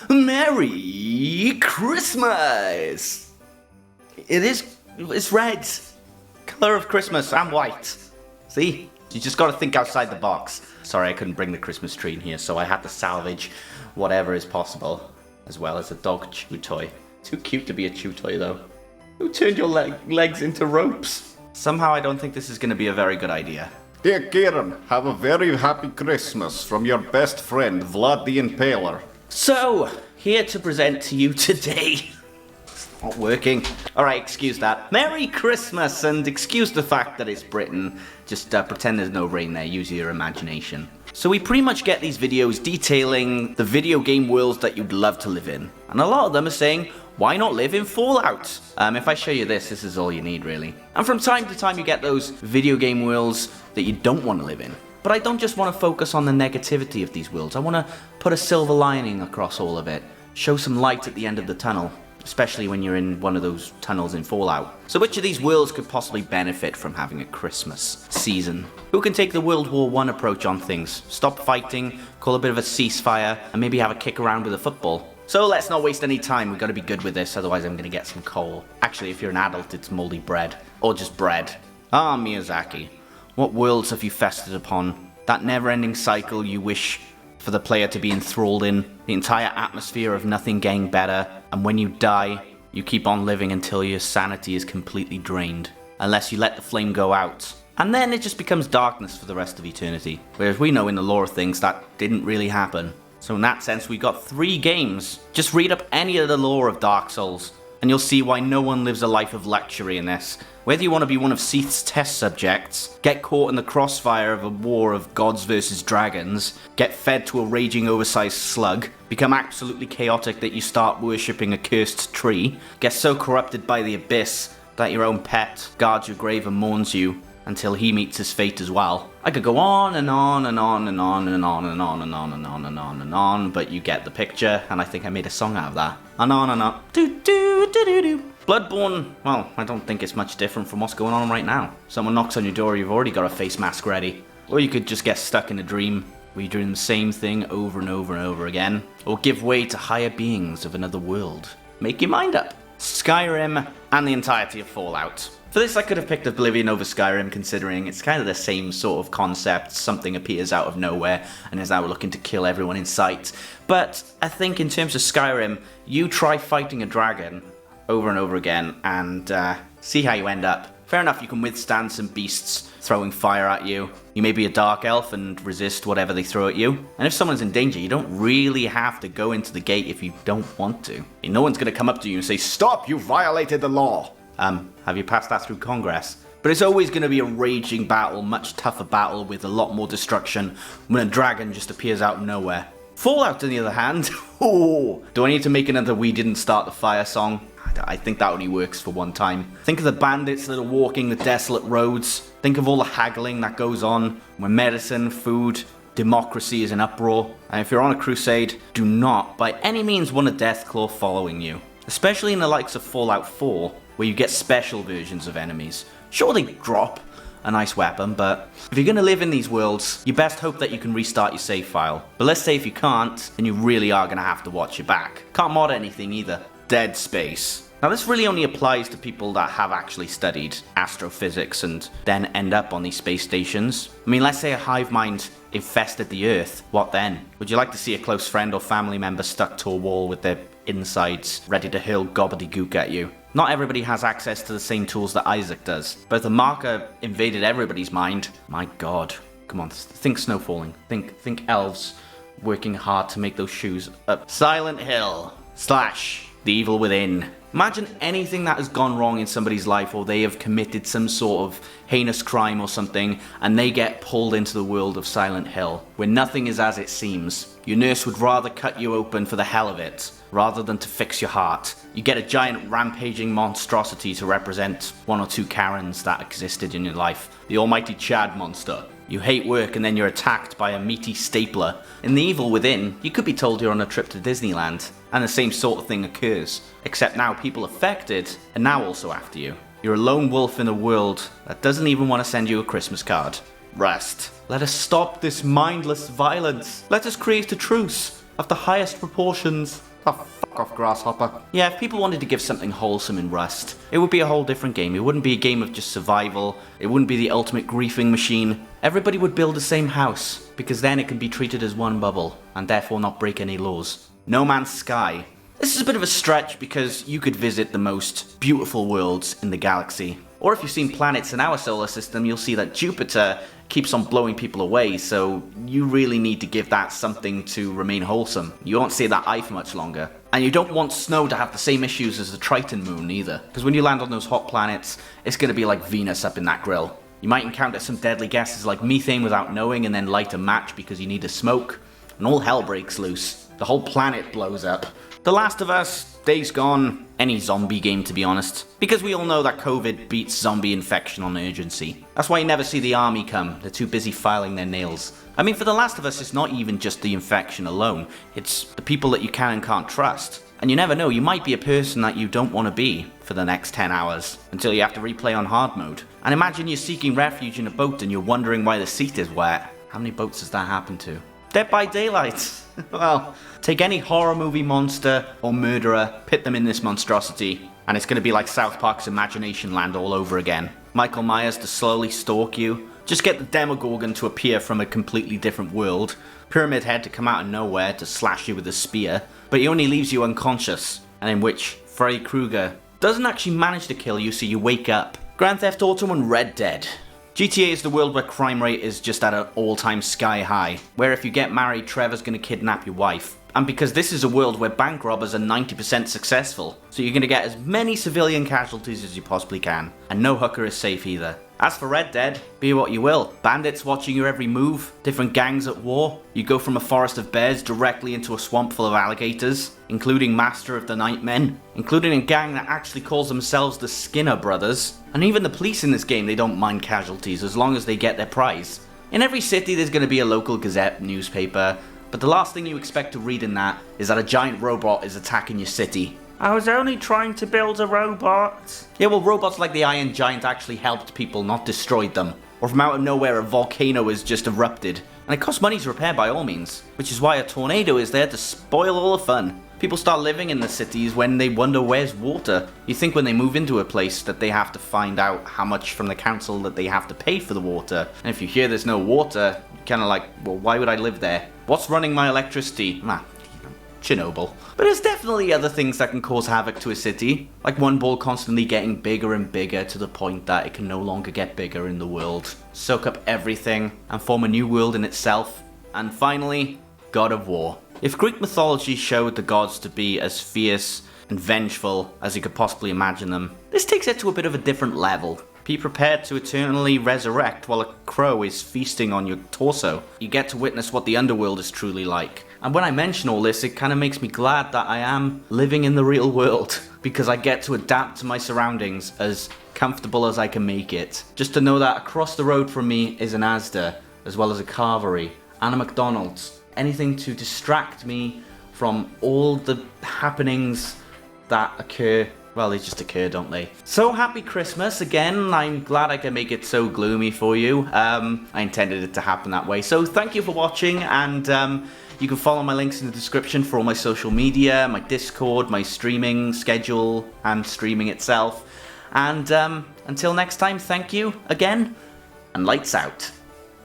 Merry Christmas! It's red. Color of Christmas and white. See? You just gotta think outside the box. Sorry, I couldn't bring the Christmas tree in here, so I had to salvage whatever is possible, as well as a dog chew toy. Too cute to be a chew toy, though. Who turned your legs into ropes? Somehow I don't think this is gonna be a very good idea. Dear Kieran, have a very happy Christmas from your best friend, Vlad the Impaler. So, here to present to you today. It's not working. Alright, excuse that. Merry Christmas, and excuse the fact that it's Britain. Just pretend there's no rain there, use your imagination. So we pretty much get these videos detailing the video game worlds that you'd love to live in. And a lot of them are saying, why not live in Fallout? If I show you this is all you need, really. And from time to time you get those video game worlds that you don't want to live in. But I don't just want to focus on the negativity of these worlds. I want to put a silver lining across all of it. Show some light at the end of the tunnel. Especially when you're in one of those tunnels in Fallout. So which of these worlds could possibly benefit from having a Christmas season? Who can take the World War I approach on things? Stop fighting, call a bit of a ceasefire, and maybe have a kick around with a football? So let's not waste any time, we've got to be good with this, otherwise I'm going to get some coal. Actually, if you're an adult, it's moldy bread. Or just bread. Ah, Miyazaki. What worlds have you feasted upon? That never-ending cycle you wish for the player to be enthralled in, the entire atmosphere of nothing getting better, and when you die, you keep on living until your sanity is completely drained, unless you let the flame go out. And then it just becomes darkness for the rest of eternity. Whereas we know in the lore of things that didn't really happen. So in that sense, we got 3 games. Just read up any of the lore of Dark Souls, and you'll see why no one lives a life of luxury in this. Whether you want to be one of Seath's test subjects, get caught in the crossfire of a war of gods versus dragons, get fed to a raging oversized slug, become absolutely chaotic that you start worshipping a cursed tree, get so corrupted by the abyss that your own pet guards your grave and mourns you until he meets his fate as well. I could go on and on and on and on and on and on and on and on and on and on, but you get the picture, and I think I made a song out of that. And on and on. Do do do do do. Bloodborne, well, I don't think it's much different from what's going on right now. Someone knocks on your door, you've already got a face mask ready. Or you could just get stuck in a dream, where you're doing the same thing over and over and over again. Or give way to higher beings of another world. Make your mind up. Skyrim and the entirety of Fallout. For this I could have picked Oblivion over Skyrim, considering it's kind of the same sort of concept. Something appears out of nowhere and is now looking to kill everyone in sight. But I think in terms of Skyrim, you try fighting a dragon over and over again and see how you end up. Fair enough, you can withstand some beasts throwing fire at you. You may be a dark elf and resist whatever they throw at you. And if someone's in danger, you don't really have to go into the gate if you don't want to. No one's going to come up to you and say, "Stop, you violated the law." Have you passed that through Congress? But it's always going to be a raging battle, much tougher battle with a lot more destruction when a dragon just appears out of nowhere. Fallout, on the other hand, oh, do I need to make another "We Didn't Start the Fire" song? I think that only works for one time. Think of the bandits that are walking the desolate roads. Think of all the haggling that goes on when medicine, food, democracy is in uproar. And if you're on a crusade, do not by any means want a Deathclaw following you. Especially in the likes of Fallout 4, where you get special versions of enemies. Sure, they drop a nice weapon, but if you're going to live in these worlds, you best hope that you can restart your save file. But let's say if you can't, then you really are going to have to watch your back. Can't mod anything either. Dead Space. Now this really only applies to people that have actually studied astrophysics and then end up on these space stations. I mean, let's say a hive mind infested the Earth. What then? Would you like to see a close friend or family member stuck to a wall with their insides ready to hurl gobbledygook at you? Not everybody has access to the same tools that Isaac does. But if the marker invaded everybody's mind, my god. Come on, think snow falling. Think elves working hard to make those shoes up. Silent Hill / The Evil Within. Imagine anything that has gone wrong in somebody's life, or they have committed some sort of heinous crime or something, and they get pulled into the world of Silent Hill, where nothing is as it seems. Your nurse would rather cut you open for the hell of it, rather than to fix your heart. You get a giant rampaging monstrosity to represent 1 or 2 Karens that existed in your life. The almighty Chad monster. You hate work and then you're attacked by a meaty stapler. In The Evil Within, you could be told you're on a trip to Disneyland, and the same sort of thing occurs. Except now people affected are now also after you. You're a lone wolf in a world that doesn't even want to send you a Christmas card. Rust. Let us stop this mindless violence. Let us create a truce. of the highest proportions. Oh, fuck off, grasshopper. Yeah, if people wanted to give something wholesome in Rust, it would be a whole different game. It wouldn't be a game of just survival. It wouldn't be the ultimate griefing machine. Everybody would build the same house, because then it can be treated as one bubble, and therefore not break any laws. No Man's Sky. This is a bit of a stretch because you could visit the most beautiful worlds in the galaxy. Or if you've seen planets in our solar system, you'll see that Jupiter keeps on blowing people away, so you really need to give that something to remain wholesome. You won't see that eye for much longer. And you don't want snow to have the same issues as the Triton moon either, because when you land on those hot planets, it's going to be like Venus up in that grill. You might encounter some deadly gases like methane without knowing and then light a match because you need to smoke, and all hell breaks loose. The whole planet blows up. The Last of Us, Days Gone, any zombie game to be honest. Because we all know that COVID beats zombie infection on urgency. That's why you never see the army come, they're too busy filing their nails. I mean, for The Last of Us, it's not even just the infection alone, it's the people that you can and can't trust. And you never know, you might be a person that you don't want to be for the next 10 hours, until you have to replay on hard mode. And imagine you're seeking refuge in a boat and you're wondering why the seat is wet. How many boats has that happened to? Dead by Daylight. Well, take any horror movie monster or murderer, pit them in this monstrosity, and it's going to be like South Park's Imagination Land all over again. Michael Myers to slowly stalk you. Just get the Demogorgon to appear from a completely different world. Pyramid Head to come out of nowhere to slash you with a spear, but he only leaves you unconscious, and in which Freddy Krueger doesn't actually manage to kill you, so you wake up. Grand Theft Auto and Red Dead. GTA is the world where crime rate is just at an all-time sky high, where if you get married, Trevor's gonna kidnap your wife. And because this is a world where bank robbers are 90% successful, so you're gonna get as many civilian casualties as you possibly can, and no hooker is safe either. As for Red Dead, be what you will. Bandits watching your every move, different gangs at war. You go from a forest of bears directly into a swamp full of alligators, including Master of the Nightmen, including a gang that actually calls themselves the Skinner Brothers. And even the police in this game, they don't mind casualties as long as they get their prize. In every city there's going to be a local gazette newspaper, but the last thing you expect to read in that is that a giant robot is attacking your city. I was only trying to build a robot. Yeah, well, robots like the Iron Giant actually helped people, not destroyed them. Or from out of nowhere, a volcano has just erupted. And it costs money to repair by all means, which is why a tornado is there to spoil all the fun. People start living in the cities when they wonder where's water. You think when they move into a place that they have to find out how much from the council that they have to pay for the water. And if you hear there's no water, you're kind of like, well, why would I live there? What's running my electricity? Chernobyl. But there's definitely other things that can cause havoc to a city, like one ball constantly getting bigger and bigger to the point that it can no longer get bigger in the world, soak up everything, and form a new world in itself. And finally, God of War. If Greek mythology showed the gods to be as fierce and vengeful as you could possibly imagine them, this takes it to a bit of a different level. Be prepared to eternally resurrect while a crow is feasting on your torso. You get to witness what the underworld is truly like. And when I mention all this, it kind of makes me glad that I am living in the real world, because I get to adapt to my surroundings as comfortable as I can make it. Just to know that across the road from me is an Asda, as well as a Carvery, and a McDonald's. Anything to distract me from all the happenings that occur. Well, they just occur, don't they? So happy Christmas again. I'm glad I can make it so gloomy for you. I intended it to happen that way. So thank you for watching, and you can follow my links in the description for all my social media, my Discord, my streaming schedule, and streaming itself. And until next time, thank you again, and lights out.